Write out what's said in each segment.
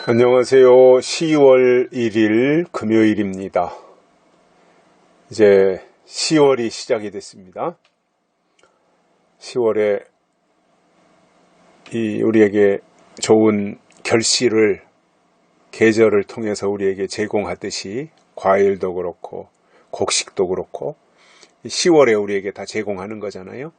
안녕하세요. 10월 1일 금요일입니다. 이제 10월이 시작이 됐습니다. 10월에 우리에게 좋은 결실을 계절을 통해서 우리에게 제공하듯이 과일도 그렇고 곡식도 그렇고 10월에 우리에게 다 제공하는 거잖아요.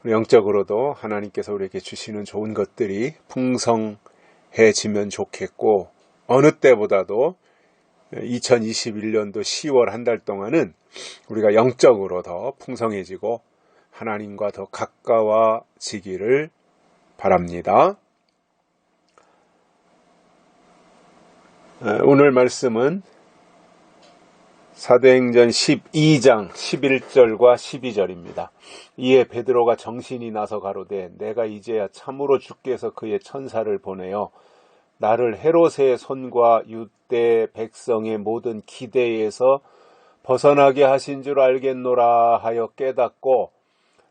영적으로도 하나님께서 우리에게 주시는 좋은 것들이 풍성해지면 좋겠고, 어느 때보다도 2021년도 10월 한 달 동안은 우리가 영적으로 더 풍성해지고 하나님과 더 가까워지기를 바랍니다. 오늘 말씀은 사도행전 12장 11절과 12절입니다. 이에 베드로가 정신이 나서 가로되 내가 이제야 참으로 주께서 그의 천사를 보내어 나를 헤롯의 손과 유대 백성의 모든 기대에서 벗어나게 하신 줄 알겠노라 하여 깨닫고,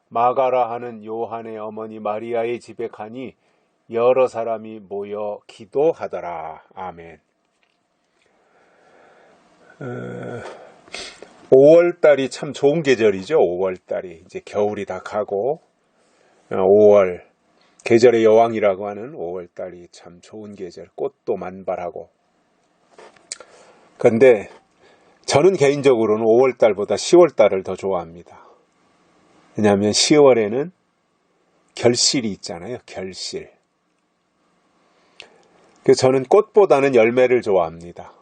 마가라 하는 요한의 어머니 마리아의 집에 가니 여러 사람이 모여 기도하더라. 아멘. 5월달이 참 좋은 계절이죠. 5월달이 이제 겨울이 다 가고 5월 계절의 여왕이라고 하는 5월달이 참 좋은 계절, 꽃도 만발하고. 그런데 저는 개인적으로는 5월달보다 10월달을 더 좋아합니다. 왜냐하면 10월에는 결실이 있잖아요. 결실. 그래서 저는 꽃보다는 열매를 좋아합니다.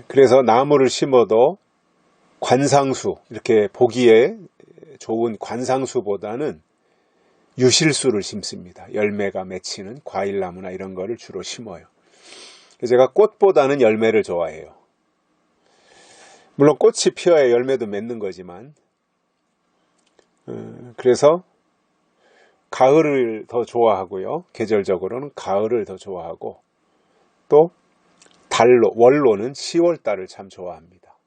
그래서 나무를 심어도 관상수, 이렇게 보기에 좋은 관상수보다는 유실수를 심습니다. 열매가 맺히는 과일나무나 이런 거를 주로 심어요. 그래서 제가 꽃보다는 열매를 좋아해요. 물론 꽃이 피어야 열매도 맺는 거지만, 그래서 가을을 더 좋아하고요. 계절적으로는 가을을 더 좋아하고, 또 월로는 10월달을 참 좋아합니다.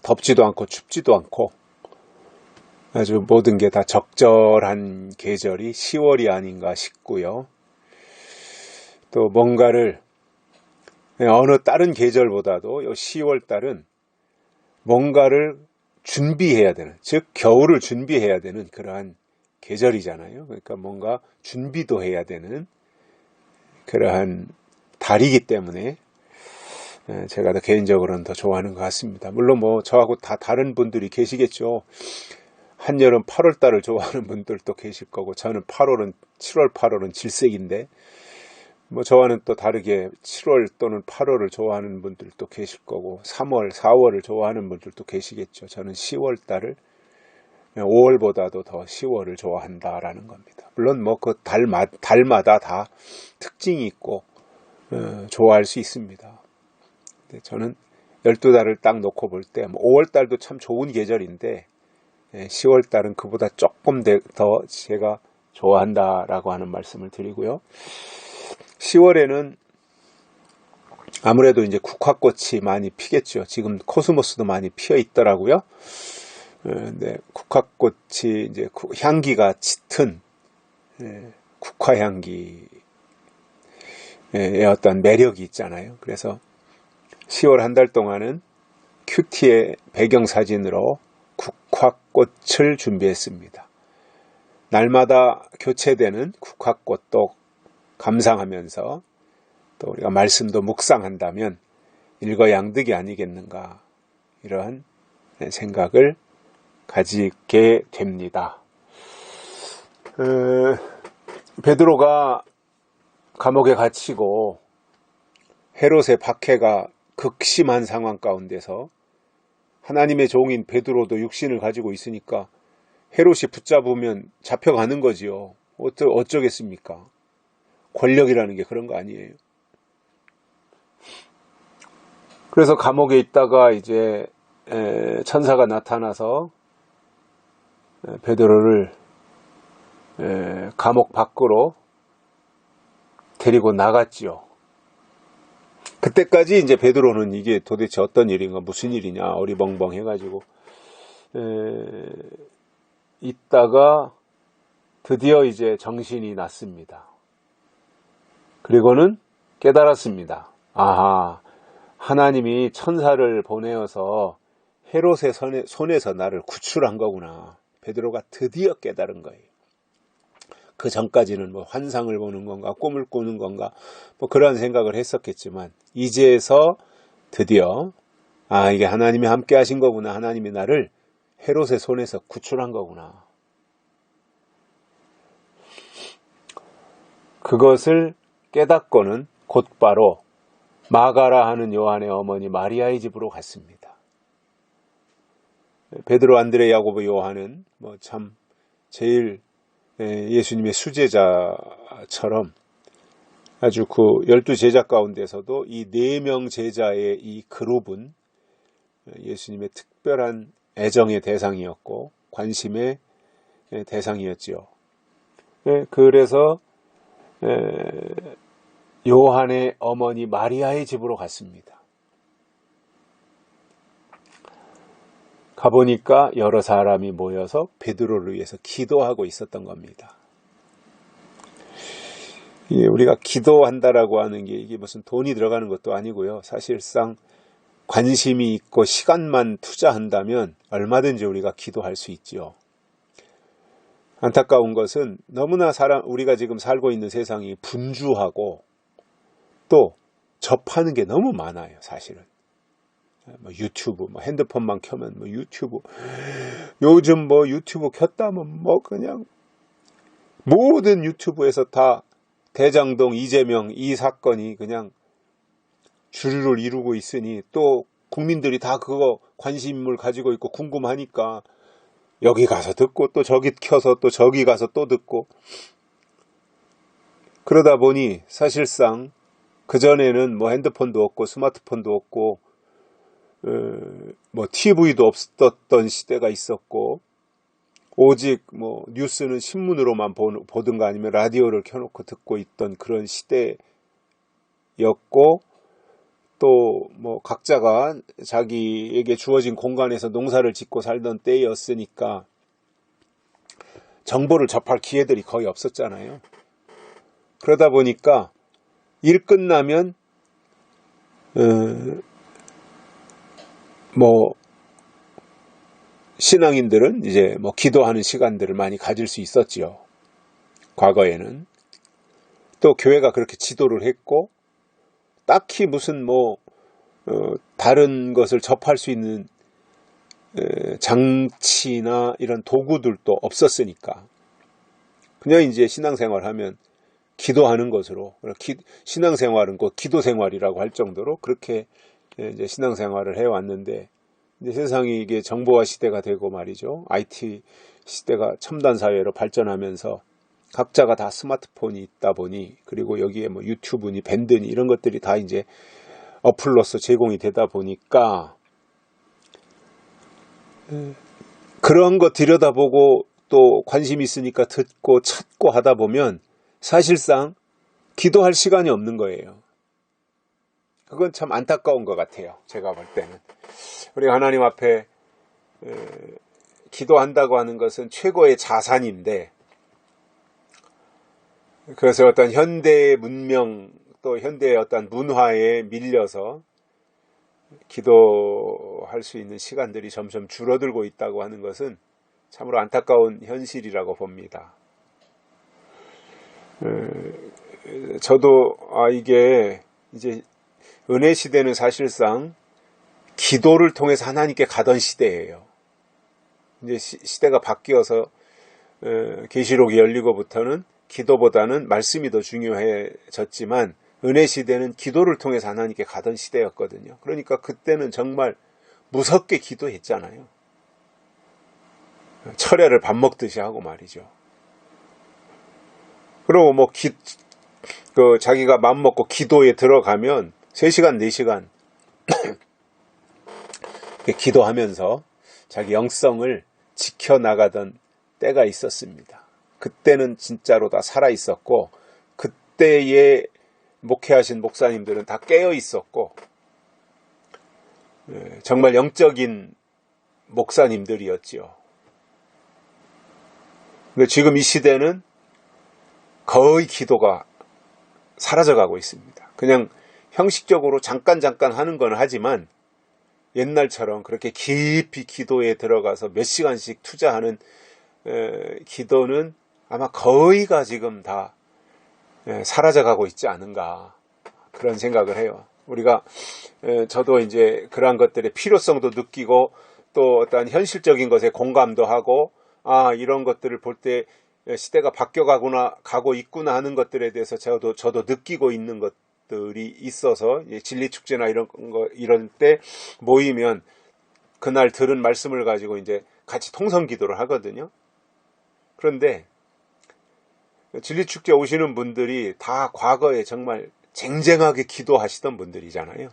덥지도 않고 춥지도 않고 아주 모든 게 다 적절한 계절이 10월이 아닌가 싶고요. 또 뭔가를 어느 다른 계절보다도 이 10월달은 뭔가를 준비해야 되는, 즉 겨울을 준비해야 되는 그러한 계절이잖아요. 그러니까 뭔가 준비도 해야 되는 그러한 달이기 때문에 제가 더 개인적으로는 더 좋아하는 것 같습니다. 물론 뭐 저하고 다 다른 분들이 계시겠죠. 한여름 8월달을 좋아하는 분들도 계실 거고, 저는 7월 8월은 질색인데, 뭐 저와는 또 다르게 7월 또는 8월을 좋아하는 분들도 계실 거고, 3월, 4월을 좋아하는 분들도 계시겠죠. 저는 10월달을 5월보다도 더 10월을 좋아한다라는 겁니다. 물론 뭐 그 달마다 다 특징이 있고 좋아할 수 있습니다. 근데 저는 12달을 딱 놓고 볼 때 5월달도 참 좋은 계절인데 10월달은 그보다 조금 더 제가 좋아한다라고 하는 말씀을 드리고요. 10월에는 아무래도 이제 국화꽃이 많이 피겠죠. 지금 코스모스도 많이 피어 있더라고요. 근데 국화꽃이 이제 향기가 짙은 국화향기 어떤 매력이 있잖아요. 그래서 10월 한 달 동안은 큐티의 배경사진으로 국화꽃을 준비했습니다. 날마다 교체되는 국화꽃도 감상하면서 또 우리가 말씀도 묵상한다면 일거양득이 아니겠는가, 이러한 생각을 가지게 됩니다. 베드로가 감옥에 갇히고 헤롯의 박해가 극심한 상황 가운데서 하나님의 종인 베드로도 육신을 가지고 있으니까 헤롯이 붙잡으면 잡혀가는 거지요. 어쩌겠습니까? 권력이라는 게 그런 거 아니에요. 그래서 감옥에 있다가 이제 천사가 나타나서 베드로를 감옥 밖으로 데리고 나갔지요. 그때까지 이제 베드로는 이게 도대체 어떤 일인가, 무슨 일이냐, 어리벙벙 해가지고 있다가 드디어 이제 정신이 났습니다. 그리고는 깨달았습니다. 아하, 하나님이 천사를 보내어서 헤롯의 손에서 나를 구출한 거구나. 베드로가 드디어 깨달은 거예요. 그 전까지는 뭐 환상을 보는 건가, 꿈을 꾸는 건가, 뭐 그런 생각을 했었겠지만, 이제서 드디어, 아, 이게 하나님이 함께 하신 거구나. 하나님이 나를 헤롯의 손에서 구출한 거구나. 그것을 깨닫고는 곧바로 마가라 하는 요한의 어머니 마리아의 집으로 갔습니다. 베드로, 안드레, 야고보, 요한은 뭐 참 제일 예수님의 수제자처럼 아주 그 12제자 가운데서도 이 4명 제자의 이 그룹은 예수님의 특별한 애정의 대상이었고 관심의 대상이었지요. 그래서 요한의 어머니 마리아의 집으로 갔습니다. 가보니까 여러 사람이 모여서 베드로를 위해서 기도하고 있었던 겁니다. 우리가 기도한다라고 하는 게 이게 무슨 돈이 들어가는 것도 아니고요. 사실상 관심이 있고 시간만 투자한다면 얼마든지 우리가 기도할 수 있지요. 안타까운 것은 너무나 우리가 지금 살고 있는 세상이 분주하고 또 접하는 게 너무 많아요, 사실은. 뭐 유튜브, 뭐 핸드폰만 켜면 뭐 유튜브. 요즘 뭐 유튜브 켰다면 뭐 그냥 모든 유튜브에서 다 대장동, 이재명 이 사건이 그냥 주류를 이루고 있으니 또 국민들이 다 그거 관심을 가지고 있고 궁금하니까 여기 가서 듣고 또 저기 켜서 또 저기 가서 또 듣고 그러다 보니 사실상 그전에는 뭐 핸드폰도 없고 스마트폰도 없고 뭐 TV도 없었던 시대가 있었고 오직 뭐 뉴스는 신문으로만 보든가 아니면 라디오를 켜놓고 듣고 있던 그런 시대였고 또 뭐 각자가 자기에게 주어진 공간에서 농사를 짓고 살던 때였으니까 정보를 접할 기회들이 거의 없었잖아요. 그러다 보니까 일 끝나면 뭐 신앙인들은 이제 뭐 기도하는 시간들을 많이 가질 수 있었지요. 과거에는 또 교회가 그렇게 지도를 했고 딱히 무슨 뭐 다른 것을 접할 수 있는 장치나 이런 도구들도 없었으니까 그냥 이제 신앙생활하면 기도하는 것으로 신앙생활은 곧 기도생활이라고 할 정도로 그렇게 이제 신앙생활을 해왔는데 이제 세상이 이게 정보화 시대가 되고 말이죠. IT 시대가 첨단 사회로 발전하면서 각자가 다 스마트폰이 있다 보니 그리고 여기에 뭐 유튜브니 밴드니 이런 것들이 다 이제 어플로서 제공이 되다 보니까 그런 거 들여다보고 또 관심 있으니까 듣고 찾고 하다 보면 사실상 기도할 시간이 없는 거예요. 그건 참 안타까운 것 같아요. 제가 볼 때는. 우리 하나님 앞에 기도한다고 하는 것은 최고의 자산인데 그래서 어떤 현대의 문명 또 현대의 어떤 문화에 밀려서 기도할 수 있는 시간들이 점점 줄어들고 있다고 하는 것은 참으로 안타까운 현실이라고 봅니다. 저도 이게 이제 은혜 시대는 사실상 기도를 통해서 하나님께 가던 시대예요. 이제 시대가 바뀌어서 계시록이 열리고부터는 기도보다는 말씀이 더 중요해졌지만 은혜 시대는 기도를 통해서 하나님께 가던 시대였거든요. 그러니까 그때는 정말 무섭게 기도했잖아요. 철야를 밥 먹듯이 하고 말이죠. 그리고 뭐 자기가 마음 먹고 기도에 들어가면 3시간, 4시간 기도하면서 자기 영성을 지켜나가던 때가 있었습니다. 그때는 진짜로 다 살아있었고 그때에 목회하신 목사님들은 다 깨어 있었고 정말 영적인 목사님들이었지요. 근데 지금 이 시대는 거의 기도가 사라져가고 있습니다. 그냥 형식적으로 잠깐 하는 건 하지만 옛날처럼 그렇게 깊이 기도에 들어가서 몇 시간씩 투자하는 기도는 아마 거의가 지금 다 사라져가고 있지 않은가, 그런 생각을 해요. 우리가 저도 이제 그러한 것들의 필요성도 느끼고 또 어떤 현실적인 것에 공감도 하고, 이런 것들을 볼 때 시대가 가고 있구나 하는 것들에 대해서 저도 느끼고 있는 것들이 있어서, 진리축제나 이런 때 모이면 그날 들은 말씀을 가지고 이제 같이 통성 기도를 하거든요. 그런데 진리축제 오시는 분들이 다 과거에 정말 쟁쟁하게 기도하시던 분들이잖아요.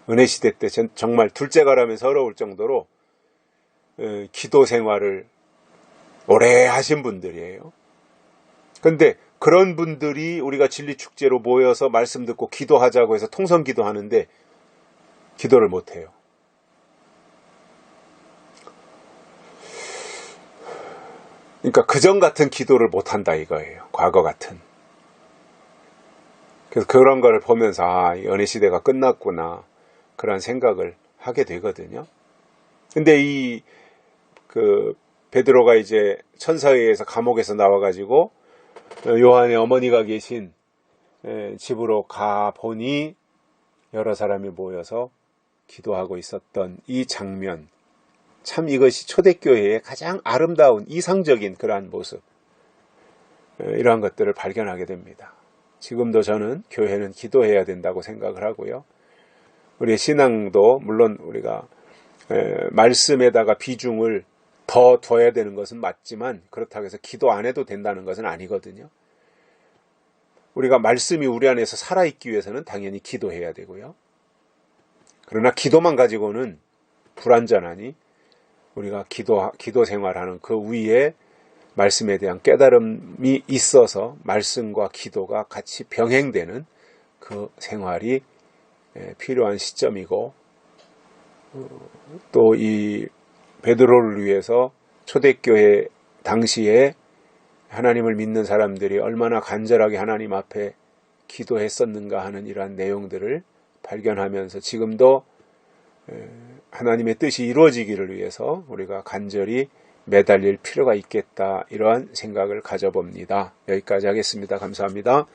은혜시대 때 정말 둘째가라면 서러울 정도로 기도 생활을 오래 하신 분들이에요. 그런데 그런 분들이 우리가 진리축제로 모여서 말씀 듣고 기도하자고 해서 통성 기도하는데 기도를 못해요. 그러니까 그전 같은 기도를 못한다 이거예요. 과거 같은. 그래서 그런 걸 보면서 은혜시대가 끝났구나, 그런 생각을 하게 되거든요. 근데 베드로가 이제 천사에 의해서 감옥에서 나와가지고 요한의 어머니가 계신 집으로 가 보니 여러 사람이 모여서 기도하고 있었던 이 장면, 참 이것이 초대교회의 가장 아름다운 이상적인 그러한 모습, 이러한 것들을 발견하게 됩니다. 지금도 저는 교회는 기도해야 된다고 생각을 하고요. 우리의 신앙도 물론 우리가 말씀에다가 비중을 더 둬야 되는 것은 맞지만, 그렇다고 해서 기도 안 해도 된다는 것은 아니거든요. 우리가 말씀이 우리 안에서 살아있기 위해서는 당연히 기도해야 되고요. 그러나 기도만 가지고는 불완전하니 우리가 기도 생활하는 그 위에 말씀에 대한 깨달음이 있어서 말씀과 기도가 같이 병행되는 그 생활이 필요한 시점이고, 또 이 베드로를 위해서 초대교회 당시에 하나님을 믿는 사람들이 얼마나 간절하게 하나님 앞에 기도했었는가 하는 이러한 내용들을 발견하면서 지금도 하나님의 뜻이 이루어지기를 위해서 우리가 간절히 매달릴 필요가 있겠다, 이러한 생각을 가져봅니다. 여기까지 하겠습니다. 감사합니다.